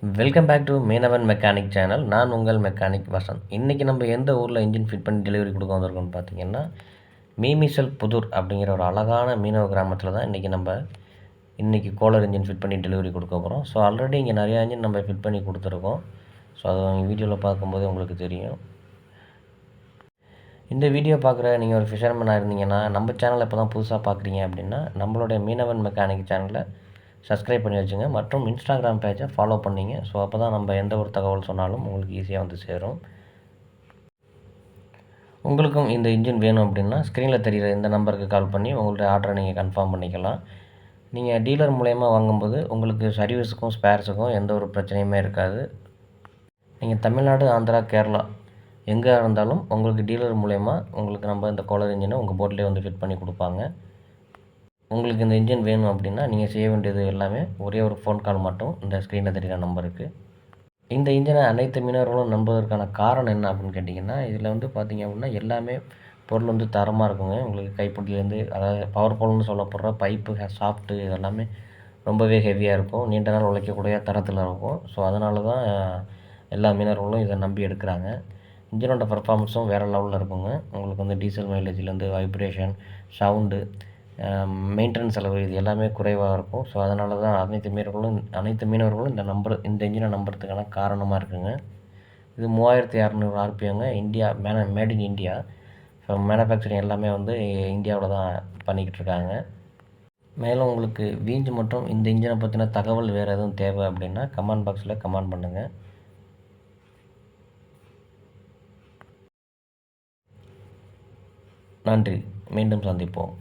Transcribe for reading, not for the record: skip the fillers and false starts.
Welcome back to Meenavan mechanic channel. நான் உங்கள் mechanic Vasanth. இன்றைக்கி நம்ம எந்த ஊரில் இன்ஜின் ஃபிட் பண்ணி டெலிவரி கொடுக்க வந்திருக்கோம்னு பார்த்தீங்கன்னா, மீமிசல் புதூர் அப்படிங்கிற ஒரு அழகான மீனவ கிராமத்தில் தான் இன்றைக்கி கோலர் இன்ஜின் ஃபிட் பண்ணி டெலிவரி கொடுக்க போகிறோம். ஸோ ஆல்ரெடி இங்கே நிறையா இன்ஜின் நம்ம ஃபிட் பண்ணி கொடுத்துருக்கோம். ஸோ அது வீடியோவில் பார்க்கும்போது உங்களுக்கு தெரியும். இந்த வீடியோ பார்க்குற நீங்கள் ஒரு ஃபிஷர்மேனாக இருந்தீங்கன்னா, நம்ம சேனலை இப்போ தான் புதுசாக பார்க்குறீங்க அப்படின்னா, நம்மளுடைய மீனவன் மெக்கானிக் சேனலை சப்ஸ்கிரைப் பண்ணி வச்சுங்க. மற்றும் இன்ஸ்டாகிராம் பேஜை ஃபாலோ பண்ணிங்க. ஸோ அப்போ தான் நம்ம எந்த ஒரு தகவல் சொன்னாலும் உங்களுக்கு ஈஸியாக வந்து சேரும். உங்களுக்கும் இந்த இன்ஜின் வேணும் அப்படின்னா ஸ்க்ரீனில் தெரிகிற இந்த நம்பருக்கு கால் பண்ணி உங்களுடைய ஆர்டரை நீங்கள் கன்ஃபார்ம் பண்ணிக்கலாம். நீங்கள் டீலர் மூலயமா வாங்கும்போது உங்களுக்கு சர்வீஸுக்கும் ஸ்பேர்ஸுக்கும் எந்த ஒரு பிரச்சனையுமே இருக்காது. நீங்கள் தமிழ்நாடு, ஆந்திரா, கேரளா எங்கே இருந்தாலும் உங்களுக்கு டீலர் மூலயமா உங்களுக்கு நம்ம இந்த கோலர் இன்ஜினை உங்கள் போட்லேயே வந்து ஃபிட் பண்ணி கொடுப்பாங்க. உங்களுக்கு இந்த இன்ஜின் வேணும் அப்படின்னா நீங்கள் செய்ய வேண்டியது எல்லாமே ஒரே ஒரு ஃபோன் கால் மட்டும் இந்த ஸ்க்ரீனில் தெரிகிற நம்பருக்கு. இந்த இன்ஜினை அனைத்து மீனவர்களும் நம்புவதற்கான காரணம் என்ன அப்படின்னு கேட்டிங்கன்னா, இதில் வந்து பார்த்திங்க அப்படின்னா எல்லாமே பொருள் வந்து தரமாக இருக்குங்க. உங்களுக்கு கைப்பிடிலேருந்து அதாவது பவர் போல்னு சொல்லப்படுற பைப்பு, ஷாஃப்ட்டு இதெல்லாமே ரொம்பவே ஹெவியாக இருக்கும். நீண்ட நாள் உழைக்கக்கூடிய தரத்தில் இருக்கும். ஸோ அதனால தான் எல்லா மீனவர்களும் இதை நம்பி எடுக்கிறாங்க. இன்ஜினோட பர்ஃபார்மன்ஸும் வேறு லெவலில் இருக்குங்க. உங்களுக்கு வந்து டீசல் மைலேஜ்லேருந்து வைப்ரேஷன், சவுண்டு, மெயின்டெனன்ஸ் செலவு இது எல்லாமே குறைவாக இருக்கும். ஸோ அதனால தான் அனைத்து மீனவர்களும் இந்த இன்ஜினை நம்புறதுக்கான காரணமாக இருக்குங்க. இது 3600 ஆர்பிஎம்ங்க. India made in India. So manufacturing எல்லாமே வந்து இந்தியாவில் தான் பண்ணிக்கிட்டு இருக்காங்க. மேலும் உங்களுக்கு வீஞ்சு மற்றும் இந்த இன்ஜினை பற்றின தகவல் வேறு எதுவும் தேவை அப்படின்னா கமெண்ட் பாக்ஸில் கமெண்ட் பண்ணுங்கள். நன்றி. மீண்டும் சந்திப்போம்.